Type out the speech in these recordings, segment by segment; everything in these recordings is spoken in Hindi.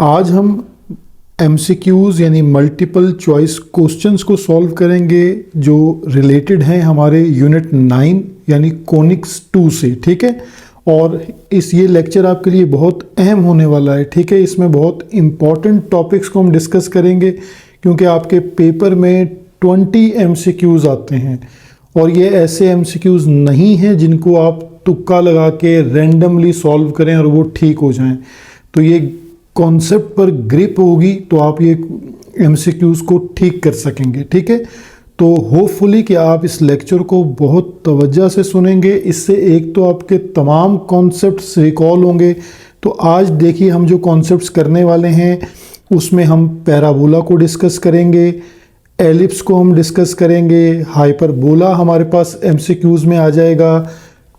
आज हम MCQs यानी मल्टीपल चॉइस क्वेश्चंस को सॉल्व करेंगे जो रिलेटेड हैं हमारे यूनिट 9 यानी कोनिक्स 2 से। ठीक है, और ये लेक्चर आपके लिए बहुत अहम होने वाला है। ठीक है, इसमें बहुत इम्पॉर्टेंट टॉपिक्स को हम डिस्कस करेंगे क्योंकि आपके पेपर में 20 MCQs आते हैं और ये ऐसे MCQs नहीं हैं जिनको आप तुक्का लगा के रैंडमली सॉल्व करें और वो ठीक हो जाएं। तो ये कॉन्सेप्ट पर ग्रिप होगी तो आप ये MCQs को ठीक कर सकेंगे। ठीक है, तो होपफुली कि आप इस लेक्चर को बहुत तवज्जो से सुनेंगे। इससे एक तो आपके तमाम कॉन्सेप्ट्स रिकॉल होंगे। तो आज देखिए हम जो कॉन्सेप्ट्स करने वाले हैं उसमें हम पैराबोला को डिस्कस करेंगे, एलिप्स को हम डिस्कस करेंगे, हाइपरबोला हमारे पास MCQs में आ जाएगा,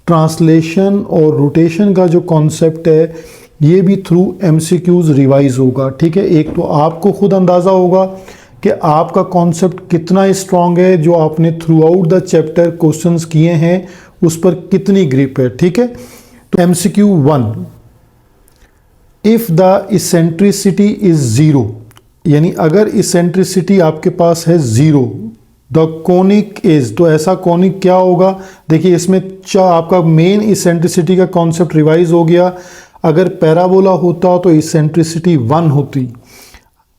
ट्रांसलेशन और रोटेशन का जो कॉन्सेप्ट है ये भी थ्रू MCQs रिवाइज होगा। ठीक है, एक तो आपको खुद अंदाज़ा होगा कि आपका कॉन्सेप्ट कितना स्ट्रांग है, जो आपने through out the chapter questions किए हैं उस पर कितनी ग्रिप है। ठीक है, तो MCQ 1, if the eccentricity is zero, यानी अगर इसेंट्रिसिटी आपके पास है ज़ीरो, द कोनिक इज, तो ऐसा कोनिक क्या होगा। देखिए इसमें आपका मेन इसेंट्रिसिटी का कॉन्सेप्ट रिवाइज हो गया। अगर पैराबोला होता तो इसेंट्रिसिटी 1 होती,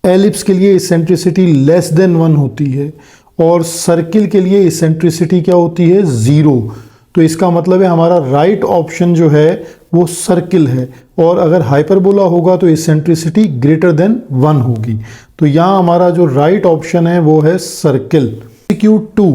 एलिप्स के लिए इसेंट्रिसिटी लेस देन 1 होती है और सर्किल के लिए इसेंट्रिसिटी क्या होती है, 0। तो इसका मतलब है हमारा राइट ऑप्शन जो है वो सर्किल है। और अगर हाइपरबोला होगा तो इसेंट्रिसिटी ग्रेटर देन 1 होगी। तो यहाँ हमारा जो राइट ऑप्शन है वो है circle. MCQ2,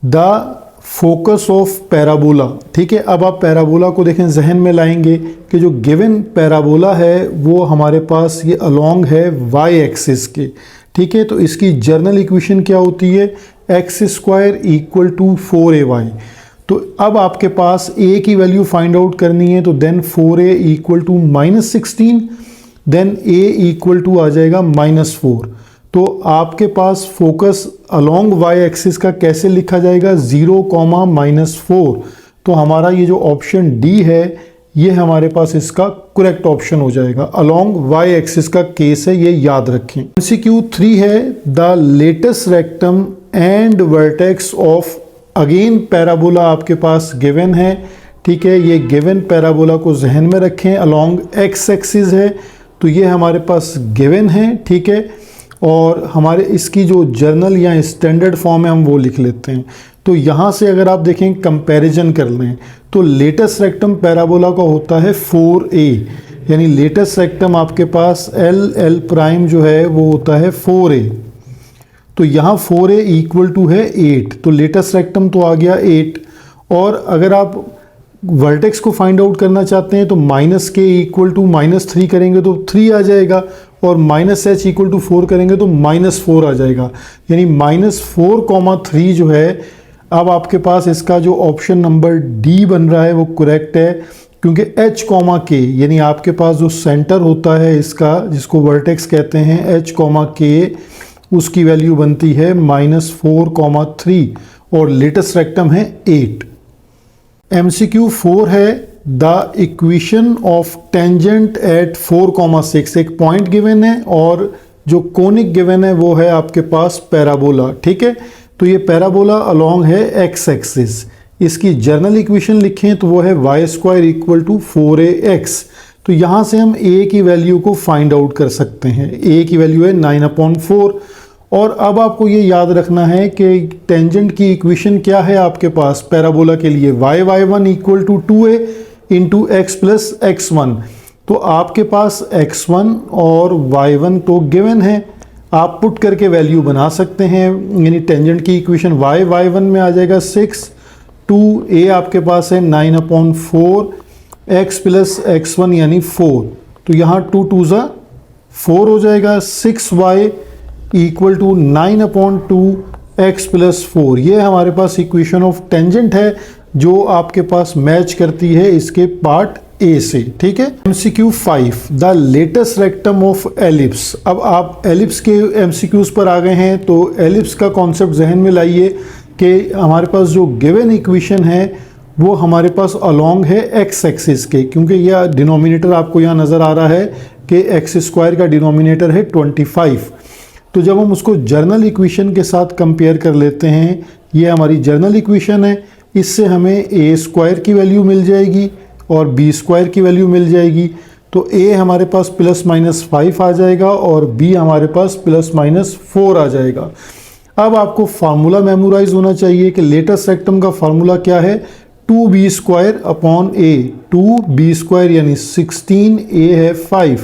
the focus of parabola. ठीक है, अब आप पैराबोला को देखें, जहन में लाएंगे कि जो गिवन पैराबोला है वो हमारे पास ये अलोंग है y एक्सिस के। ठीक है, तो इसकी जर्नल इक्वेशन क्या होती है, x² इक्वल टू 4ay। तो अब आपके पास a की वैल्यू फाइंड आउट करनी है, तो then 4a equal to -16, then a equal to आ जाएगा -4। तो आपके पास फोकस अलोंग y एक्सिस का कैसे लिखा जाएगा, 0, -4। तो हमारा ये जो ऑप्शन डी है ये हमारे पास इसका करेक्ट ऑप्शन हो जाएगा। अलोंग y एक्सिस का केस है, ये याद रखें। MCQ 3 है, the latus rectum and vertex of, again parabola आपके पास गिवन है। ठीक है, ये गिवन पैराबोला को जहन में रखें, अलोंग x एक्सिस है तो ये हमारे पास गिवन है। ठीक है, और हमारे इसकी जो जर्नल या स्टैंडर्ड फॉर्म है हम वो लिख लेते हैं। तो यहाँ से अगर आप देखें कंपैरिजन कर लें तो लेटेस्ट रेक्टम पैराबोला का होता है 4a, यानी लेटेस्ट रेक्टम आपके पास L प्राइम जो है वो होता है 4a। तो यहाँ 4a इक्वल टू है 8, तो लेटेस्ट रेक्टम तो आ गया 8। और अगर आप वर्टेक्स को फाइंड आउट करना चाहते हैं तो -k इक्वल टू -3 करेंगे तो 3 आ जाएगा, और -h इक्वल टू 4 करेंगे तो -4 आ जाएगा, यानी -4, 3 जो है। अब आपके पास इसका जो ऑप्शन नंबर डी बन रहा है वो करेक्ट है, क्योंकि h, k यानी आपके पास जो सेंटर होता है इसका, जिसको वर्टेक्स कहते हैं, h, k, उसकी वैल्यू बनती है -4, 3 और लेटेस्ट रेक्टम है 8। MCQ 4 है, the equation of tangent at 4, 6, एक पॉइंट गिवन है और जो कोनिक गिवन है वो है आपके पास पैराबोला। ठीक है, तो ये पैराबोला अलोंग है x एक्सिस। इसकी जर्नल इक्वेशन लिखें तो वो है y² इक्वल टू 4ax। तो यहाँ से हम a की वैल्यू को फाइंड आउट कर सकते हैं। a की वैल्यू है 9/4। और अब आपको ये याद रखना है कि टेंजेंट की इक्वेशन क्या है आपके पास पैराबोला के लिए, y1 equal to 2a into x plus x1। तो आपके पास x1 और y1 तो गिवन है, आप पुट करके वैल्यू बना सकते हैं, यानी टेंजेंट की इक्वेशन y1 में आ जाएगा 6, 2a आपके पास है 9/4, x प्लस x1 यानी 4। तो यहाँ 2 2 4 हो जाएगा, 6y equal to 9/2 x plus 4। ये हमारे पास इक्वेशन ऑफ टेंजेंट है जो आपके पास मैच करती है इसके पार्ट ए से। ठीक है, MCQ 5, the latus rectum of ellipse. अब आप एलिप्स के MCQs पर आ गए हैं, तो एलिप्स का कॉन्सेप्ट जहन में लाइए कि हमारे पास जो गिवन इक्वेशन है वो हमारे पास अलोंग है x एक्सिस के, क्योंकि यह डिनोमिनेटर आपको यहाँ नज़र आ रहा है कि एक्स स्क्वायर का डिनोमिनेटर है 25। तो जब हम उसको जर्नल इक्वेशन के साथ कंपेयर कर लेते हैं, ये हमारी जर्नल इक्वेशन है, इससे हमें ए स्क्वायर की वैल्यू मिल जाएगी और बी स्क्वायर की वैल्यू मिल जाएगी। तो ए हमारे पास +-5 आ जाएगा और बी हमारे पास +-4 आ जाएगा। अब आपको फार्मूला मेमोराइज होना चाहिए कि लेटेस्ट रेक्टम का फार्मूला क्या है, 2b² अपॉन a। 2b² यानी 16, a है 5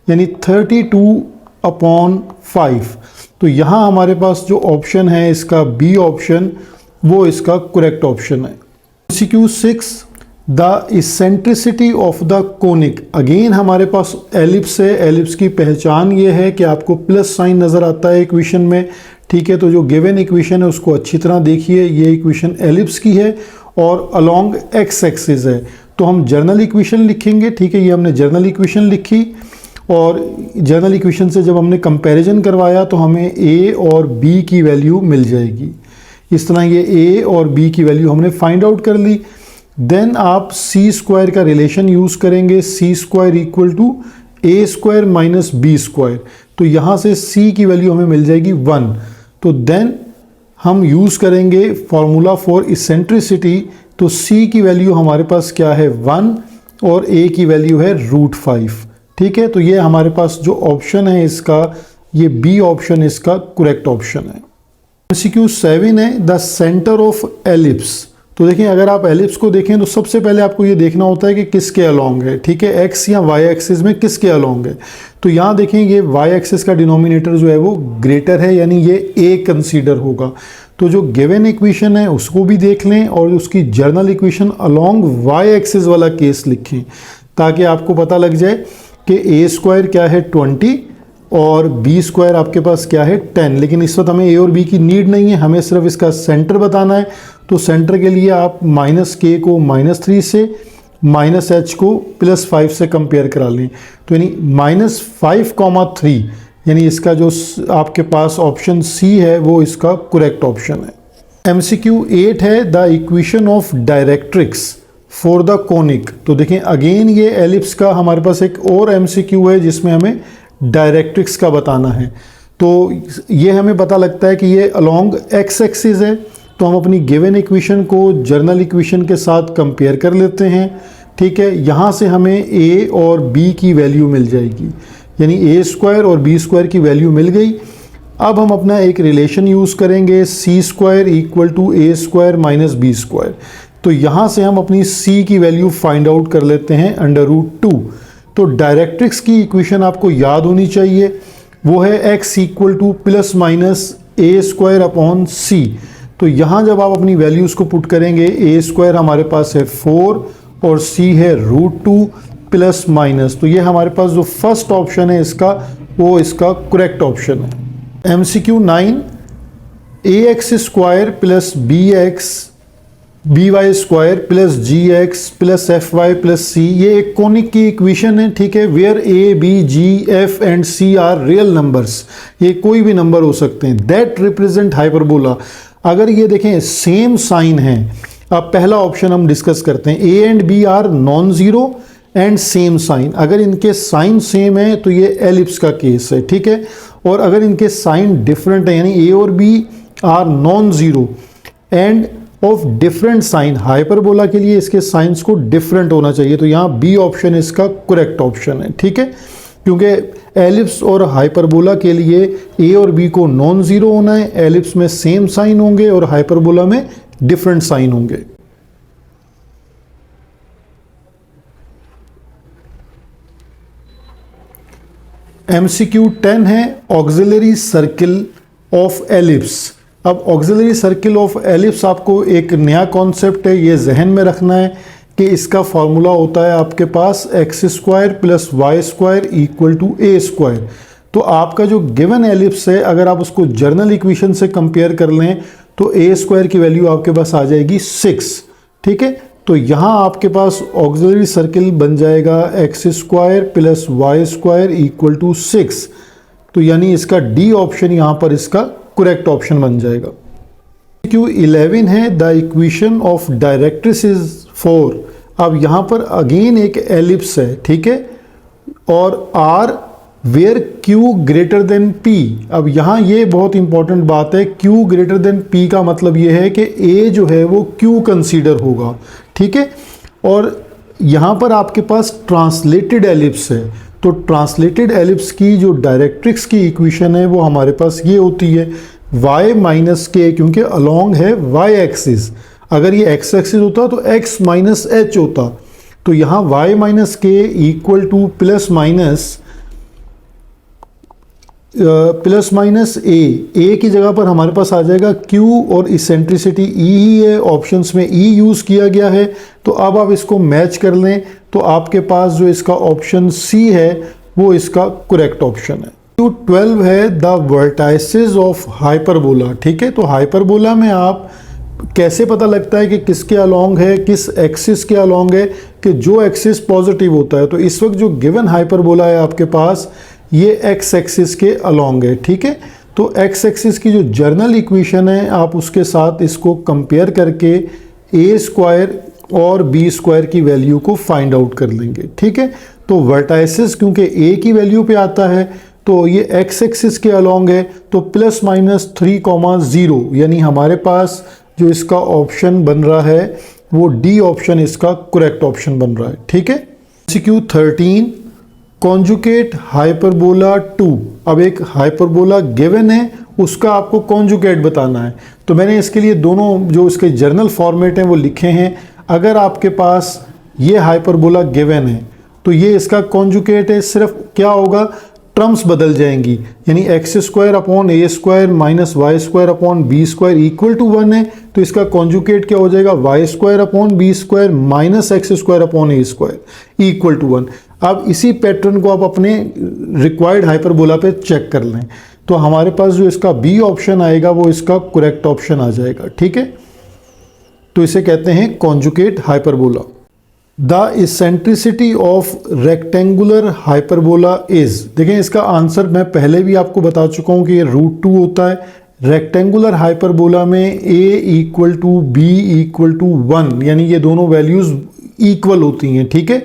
यानी 32 अपॉन 5। तो यहाँ हमारे पास जो ऑप्शन है इसका बी ऑप्शन, वो इसका करेक्ट ऑप्शन है। MCQ 6, the eccentricity of the conic. Again हमारे पास एलिप्स है, एलिप्स की पहचान ये है कि आपको प्लस साइन नज़र आता है इक्वेशन में, ठीक है। तो जो गिवन इक्वेशन है उसको अच्छी तरह देखिए, ये इक्वेशन एलिप्स की है और अलोंग एक्स एक्सिस है। तो हम जर्नल इक्वेशन लिखेंगे, ठीक है। ये हमने जर्नल इक्वेशन लिखी और जर्नल इक्वेशन से जब हमने कंपैरिजन करवाया तो हमें ए और बी की वैल्यू मिल जाएगी। इस तरह ये ए और बी की वैल्यू हमने फाइंड आउट कर ली। देन आप सी स्क्वायर का रिलेशन यूज़ करेंगे, C square equal to A square minus B square. तो यहाँ से सी की वैल्यू हमें मिल जाएगी 1। तो देन हम यूज़ करेंगे फॉर्मूला फॉर इसेंट्रिसिटी। तो सी की वैल्यू हमारे पास क्या है 1 और ए की वैल्यू है √5, ठीक है। तो ये हमारे पास जो ऑप्शन है इसका, ये बी ऑप्शन इसका करेक्ट ऑप्शन है। MCQ 7 है द सेंटर ऑफ एलिप्स। तो देखिए अगर आप एलिप्स को देखें तो सबसे पहले आपको ये देखना होता है कि किसके अलोंग है, ठीक है। एक्स या वाई एक्सिस में किसके अलोंग है। तो यहाँ देखें ये वाई एक्सिस का डिनोमिनेटर जो है वो ग्रेटर है, यानी ये ए कंसीडर होगा। तो जो गिवन इक्वेशन है उसको भी देख लें और उसकी general equation along y axis वाला केस लिखें, ताकि आपको पता लग जाए कि ए स्क्वायर क्या है 20 और बी स्क्वायर आपके पास क्या है 10। लेकिन इस वक्त हमें ए और बी की नीड नहीं है, हमें सिर्फ इसका सेंटर बताना है। तो सेंटर के लिए आप -k को -3 से, -h को +5 से कंपेयर करा लें। तो यानी -5,3 यानी इसका जो आपके पास ऑप्शन सी है वो इसका करेक्ट ऑप्शन है। MCQ 8 है the equation of directrix for the conic. तो देखें अगेन ये एलिप्स का हमारे पास एक और MCQ है जिसमें हमें डायरेक्ट्रिक्स का बताना है। तो ये हमें पता लगता है कि ये अलोंग एक्स एक्सिस है। तो हम अपनी गिवन इक्वेशन को जर्नल इक्वेशन के साथ कंपेयर कर लेते हैं, ठीक है। यहाँ से हमें ए और बी की वैल्यू मिल जाएगी, यानी ए स्क्वायर और बी स्क्वायर की वैल्यू मिल गई। अब हम अपना एक रिलेशन यूज़ करेंगे, C square equal to A square minus B square. तो यहाँ से हम अपनी सी की वैल्यू फाइंड आउट कर लेते हैं √2। तो डायरेक्ट्रिक्स की इक्वेशन आपको याद होनी चाहिए, वो है x equal to +-a² upon c। तो यहाँ जब आप अपनी वैल्यूज़ को पुट करेंगे, a² हमारे पास है 4 और c है √2 +-। तो ये हमारे पास जो फर्स्ट ऑप्शन है इसका, वो इसका करेक्ट ऑप्शन है। MCQ 9 ax² +bx by² +gx +fy +c, ये एक कोनिक की इक्वेशन है, ठीक है। Where a, b, g, f and c are real numbers, ये कोई भी नंबर हो सकते हैं। That represent hyperbola. अगर ये देखें सेम साइन है, अब पहला ऑप्शन हम डिस्कस करते हैं, a and b are non zero and same sign. अगर इनके साइन सेम है तो ये एलिप्स का केस है, ठीक है। और अगर इनके साइन डिफरेंट है, यानी a और b are non zero and of different sign, hyperbola के लिए इसके साइंस को डिफरेंट होना चाहिए। तो यहाँ बी ऑप्शन इसका करेक्ट ऑप्शन है, ठीक है। क्योंकि एलिप्स और हाइपरबोला के लिए ए और बी को नॉन ज़ीरो होना है, एलिप्स में सेम साइन होंगे और हाइपरबोला में डिफरेंट साइन होंगे। MCQ 10 है ऑक्सिलरी सर्किल ऑफ एलिप्स। अब ऑक्सिलरी सर्किल ऑफ एलिप्स आपको एक नया कॉन्सेप्ट है, ये जहन में रखना है कि इसका फॉर्मूला होता है आपके पास x² + y² equal to a²। तो आपका जो गिवन एलिप्स है, अगर आप उसको जर्नल इक्वेशन से कंपेयर कर लें तो a² की वैल्यू आपके पास आ जाएगी 6, ठीक है। तो यहाँ आपके पास ऑक्सिलरी सर्किल बन जाएगा x² + y² इक्वल टू 6। तो यानी इसका डी ऑप्शन यहाँ पर इसका करेक्ट ऑप्शन बन जाएगा। MCQ 11 है the equation of directrix is 4। अब यहाँ पर अगेन एक एलिप्स है, ठीक है। और R where Q greater than P। अब यहाँ ये बहुत इंपॉर्टेंट बात है, Q ग्रेटर देन P का मतलब ये है कि A जो है वो Q कंसीडर होगा, ठीक है। और यहाँ पर आपके पास ट्रांसलेटेड एलिप्स है, तो ट्रांसलेटेड एलिप्स की जो डायरेक्ट्रिक्स की इक्वेशन है वो हमारे पास ये होती है y माइनस के, क्योंकि अलोंग है y एक्सिस, अगर ये x एक्सिस होता तो x माइनस h होता, तो यहाँ y माइनस के इक्वल टू प्लस माइनस ए की जगह पर हमारे पास आ जाएगा Q और इसेंट्रिसिटी E ही है, ऑप्शंस में E यूज़ किया गया है। तो अब आप इसको मैच कर लें तो आपके पास जो इसका ऑप्शन C है वो इसका करेक्ट ऑप्शन है। तो 12 है द वर्टाइसेस ऑफ हाइपरबोला, ठीक है। तो हाइपरबोला में आप कैसे पता लगता है कि किसके अलोंग है, किस एक्सिस के अलोंग है, कि जो एक्सिस पॉजिटिव होता है। तो इस वक्त जो गिवन हाइपरबोला है आपके पास ये एक्स एक्सिस के अलोंग है, ठीक है। तो एक्स एक्सिस की जो जर्नल इक्वेशन है आप उसके साथ इसको कंपेयर करके ए स्क्वायर और बी स्क्वायर की वैल्यू को फाइंड आउट कर लेंगे, ठीक है। तो वर्टाइसिस क्योंकि ए की वैल्यू पे आता है तो ये एक्स एक्सिस के अलोंग है, तो प्लस माइनस 3,0, यानी हमारे पास जो इसका ऑप्शन बन रहा है वो डी ऑप्शन इसका करेक्ट ऑप्शन बन रहा है, ठीक है। MCQ 13 conjugate hyperbola 2। अब एक हाइपरबोला गिवन है उसका आपको कॉन्जुगेट बताना है, तो मैंने इसके लिए दोनों जो इसके जर्नल फॉर्मेट हैं वो लिखे हैं। अगर आपके पास ये हाइपरबोला गिवन है तो ये इसका कॉन्जुगेट है, सिर्फ क्या होगा, टर्म्स बदल जाएंगी, यानी x square upon a square minus y square upon b square equal to 1 है, तो इसका कॉन्जुगेट क्या हो जाएगा, y square upon b square minus x square upon a square equal to 1। अब इसी पैटर्न को आप अपने रिक्वायर्ड हाइपरबोला पे चेक कर लें, तो हमारे पास जो इसका बी ऑप्शन आएगा वो इसका करेक्ट ऑप्शन आ जाएगा, ठीक है। तो इसे कहते हैं conjugate hyperbola. The eccentricity of rectangular hyperbola is, देखें इसका आंसर मैं पहले भी आपको बता चुका हूं कि ये √2 होता है। रेक्टेंगुलर हाइपरबोला में a equal to b equal to 1, यानी ये दोनों वैल्यूज इक्वल होती हैं, ठीक है।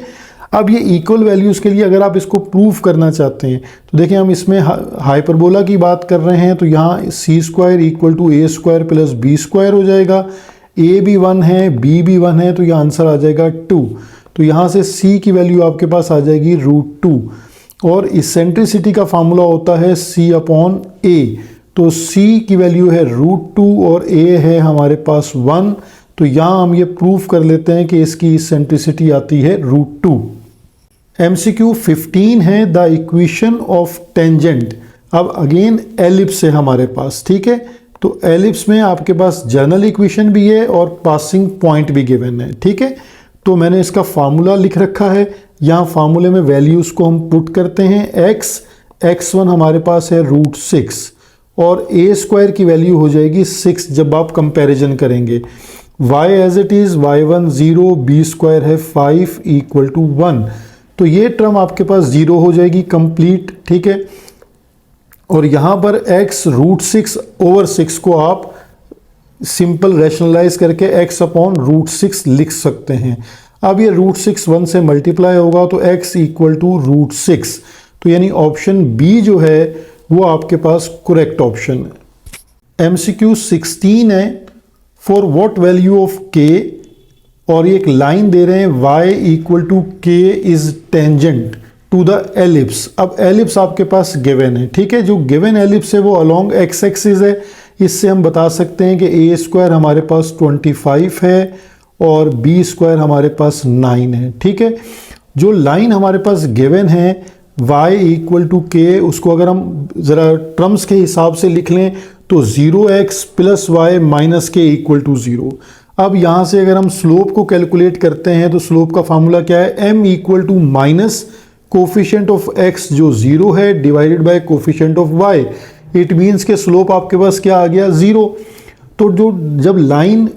अब ये इक्वल वैल्यूज के लिए अगर आप इसको प्रूफ करना चाहते हैं तो देखिए हम इसमें हाइपरबोला की बात कर रहे हैं, तो यहाँ C square equal to A square plus B square हो जाएगा, ए भी 1 है बी भी 1 है, तो ये आंसर आ जाएगा 2। तो यहाँ से सी की वैल्यू आपके पास आ जाएगी √2, और इसेंट्रिसिटी का फार्मूला होता है सी अपॉन ए, तो सी की वैल्यू है √2 और ए है हमारे पास 1, तो यहाँ हम ये प्रूफ कर लेते हैं कि इसकी इसेंट्रिसिटी आती है √2। MCQ 15 है द इक्वेशन ऑफ टेंजेंट। अब अगेन एलिप्स है हमारे पास, ठीक है। तो एलिप्स में आपके पास जर्नल इक्वेशन भी है और पासिंग पॉइंट भी गिवन है, ठीक है। तो मैंने इसका फार्मूला लिख रखा है, यहाँ फार्मूले में वैल्यूज को हम पुट करते हैं। x1 हमारे पास है √6 और a स्क्वायर की वैल्यू हो जाएगी 6 जब आप कंपैरिजन करेंगे। y as it is y1 0, b square है 5 इक्वल टू 1, तो ये टर्म आपके पास 0 हो जाएगी कंप्लीट, ठीक है। और यहाँ पर x √6 ओवर 6 को आप सिंपल रैशनलाइज करके x अपॉन √6 लिख सकते हैं। अब ये √6 1 से मल्टीप्लाई होगा तो x इक्वल टू √6, तो यानी ऑप्शन बी जो है वो आपके पास करेक्ट ऑप्शन है। MCQ 16 है for what value of k, और ये एक लाइन दे रहे हैं y equal to k is tangent to the ellipse. अब एलिप्स आपके पास गिवन है, ठीक है। जो गिवन एलिप्स है वो अलोंग एक्स एक्सिस है, इससे हम बता सकते हैं कि ए स्क्वायर हमारे पास 25 है और बी स्क्वायर हमारे पास 9 है, ठीक है। जो लाइन हमारे पास गिवन है y इक्वल टू k, उसको अगर हम ज़रा टर्म्स के हिसाब से लिख लें तो 0x प्लस वाई माइनस के इक्वल टू 0। अब यहाँ से अगर हम स्लोप को कैलकुलेट करते हैं तो स्लोप का फार्मूला क्या है, m equal to minus coefficient of x जो 0 है divided by coefficient of y, it means के स्लोप आपके पास क्या आ गया 0। तो जो जब लाइन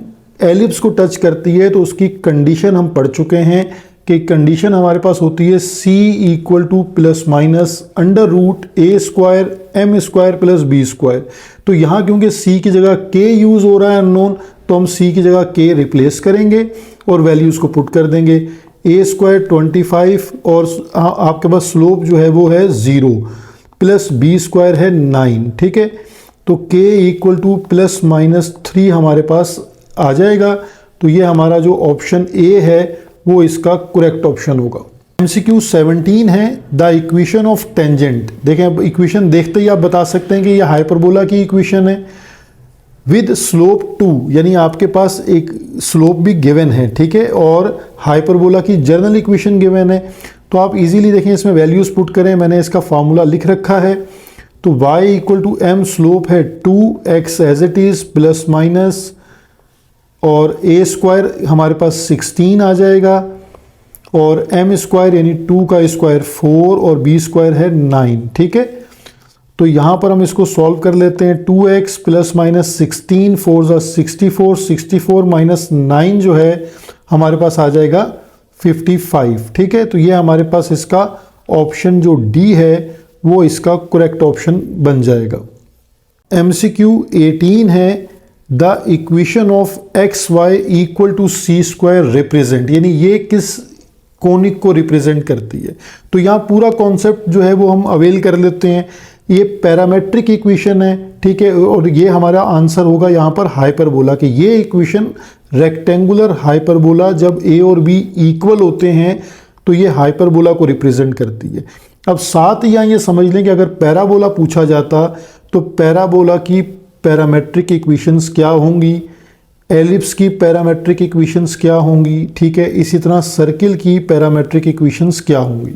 एलिप्स को टच करती है तो उसकी कंडीशन हम पढ़ चुके हैं कि कंडीशन हमारे पास होती है c equal two plus minus √a square m square plus b square. तो यहाँ क्योंकि c की जगह k यूज़ हो रहा है अननोन, तो हम c की जगह k रिप्लेस करेंगे और वैल्यूज़ को पुट कर देंगे। ए स्क्वायर 25 और आपके पास स्लोप जो है वो है 0 प्लस बी स्क्वायर है 9, ठीक है। तो k equal two plus minus 3 हमारे पास आ जाएगा। तो ये हमारा जो ऑप्शन ए है वो इसका करेक्ट ऑप्शन होगा। MCQ 17 है द इक्वेशन ऑफ टेंजेंट। देखें, अब इक्वेशन देखते ही आप बता सकते हैं कि ये हाइपरबोला की इक्वेशन है विद स्लोप 2, यानी आपके पास एक स्लोप भी गिवन है, ठीक है, और हाइपरबोला की जनरल इक्वेशन गिवन है। तो आप इजीली देखें, इसमें वैल्यूज पुट करें, मैंने इसका फार्मूला लिख रखा है। तो y equal to m slope है 2x as it is plus minus, और a स्क्वायर हमारे पास 16 आ जाएगा, और m स्क्वायर यानी 2 का स्क्वायर 4 और b स्क्वायर है 9, ठीक है। तो यहाँ पर हम इसको सॉल्व कर लेते हैं। 2x प्लस माइनस 16 4 ज़ा 64, 64 माइनस 9 जो है हमारे पास आ जाएगा 55, ठीक है। तो ये हमारे पास इसका ऑप्शन जो डी है वो इसका करेक्ट ऑप्शन बन जाएगा। MCQ 18 है the equation of x y equal to c square represent, यानी ये किस कोनिक को रिप्रेजेंट करती है। तो यहाँ पूरा कॉन्सेप्ट जो है वो हम अवेल कर लेते हैं। ये पैरामेट्रिक इक्वेशन है, ठीक है, और ये हमारा आंसर होगा यहाँ पर हाइपरबोला कि ये इक्वेशन रेक्टेंगुलर हाइपरबोला जब ए और बी इक्वल होते हैं तो ये हाइपरबोला को रिप्रेजेंट करती है। अब साथ ही यहाँ ये समझ लें कि अगर पैराबोला पूछा जाता तो पैराबोला की पैरामेट्रिक इक्वेशंस क्या होंगी, एलिप्स की पैरामेट्रिक इक्वेशंस क्या होंगी, ठीक है, इसी तरह सर्किल की पैरामेट्रिक इक्वेशंस क्या होंगी।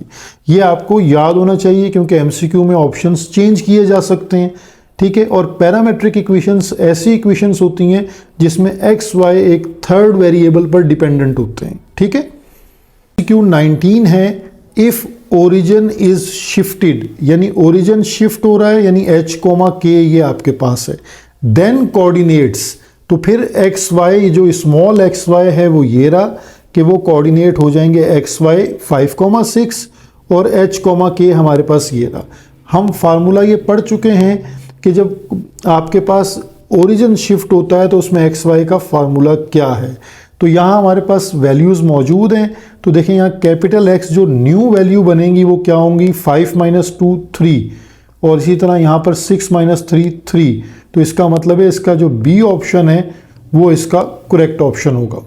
ये आपको याद होना चाहिए क्योंकि MCQ में ऑप्शंस चेंज किए जा सकते हैं, ठीक है। और पैरामेट्रिक इक्वेशंस ऐसी इक्वेशंस होती हैं जिसमें एक्स वाई एक थर्ड वेरिएबल पर डिपेंडेंट होते हैं, ठीक है। MCQ 19 है इफ ओरिजिन इज शिफ्टेड, यानी ओरिजिन शिफ्ट हो रहा है, यानी h, k ये आपके पास है, देन कोऑर्डिनेट्स, तो फिर एक्स वाई जो स्मॉल एक्स वाई है वो ये रहा कि वो कोऑर्डिनेट हो जाएंगे एक्स वाई 5,6 और h, k हमारे पास ये रहा। हम फार्मूला ये पढ़ चुके हैं कि जब आपके पास ओरिजिन शिफ्ट होता है तो उसमें एक्स वाई का फार्मूला क्या है। तो यहाँ हमारे पास वैल्यूज़ मौजूद हैं। तो देखें यहाँ कैपिटल एक्स जो न्यू वैल्यू बनेंगी वो क्या होंगी, 5 - 2 3, और इसी तरह यहाँ पर 6 - 3 3। तो इसका मतलब है इसका जो बी ऑप्शन है वो इसका करेक्ट ऑप्शन होगा।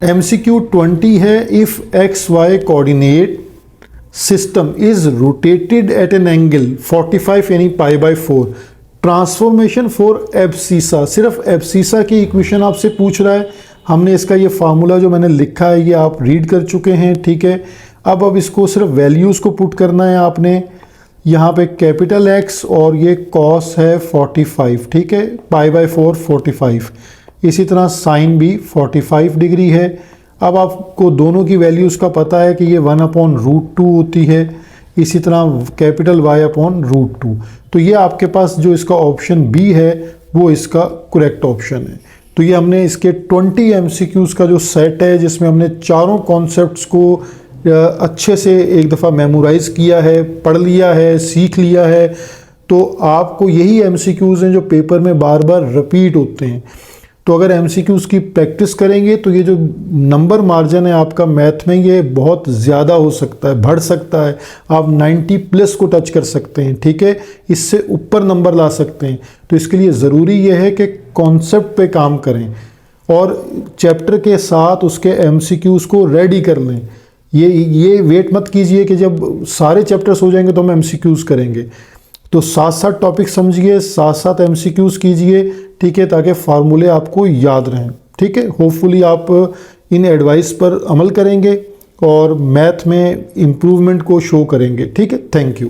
MCQ 20 है if x y coordinate system is rotated at an angle 45 यानी π/4, ट्रांसफॉर्मेशन फॉर एब्सिसा। सिर्फ एब्सिसा की इक्वेशन आपसे पूछ रहा है। हमने इसका ये फार्मूला जो मैंने लिखा है ये आप रीड कर चुके हैं, ठीक है। अब इसको सिर्फ वैल्यूज़ को पुट करना है आपने। यहाँ पे कैपिटल एक्स और ये कॉस है 45, ठीक है, π/4 45। इसी तरह साइन भी 45 डिग्री है। अब आपको दोनों की वैल्यूज़ का पता है कि ये 1/√2 होती है, इसी तरह कैपिटल y/√2। तो ये आपके पास जो इसका ऑप्शन बी है वो इसका करेक्ट ऑप्शन है। तो ये हमने इसके 20 MCQs का जो सेट है जिसमें हमने चारों कॉन्सेप्ट्स को अच्छे से एक दफ़ा मेमोराइज़ किया है, पढ़ लिया है, सीख लिया है। तो आपको यही MCQs हैं जो पेपर में बार बार रिपीट होते हैं। तो अगर MCQs की प्रैक्टिस करेंगे तो ये जो नंबर मार्जिन है आपका मैथ में ये बहुत ज़्यादा हो सकता है, बढ़ सकता है। आप 90+ को टच कर सकते हैं, ठीक है, इससे ऊपर नंबर ला सकते हैं। तो इसके लिए ज़रूरी ये है कि कॉन्सेप्ट पे काम करें और चैप्टर के साथ उसके MCQs को रेडी कर लें। ये वेट मत कीजिए कि जब सारे चैप्टर्स हो जाएंगे तो हम MCQs करेंगे। तो साथ साथ टॉपिक समझिए, साथ साथ MCQs कीजिए, ठीक है, ताकि फार्मूले आपको याद रहें, ठीक है। होपफुली आप इन एडवाइस पर अमल करेंगे और मैथ में इम्प्रूवमेंट को शो करेंगे, ठीक है। Thank you.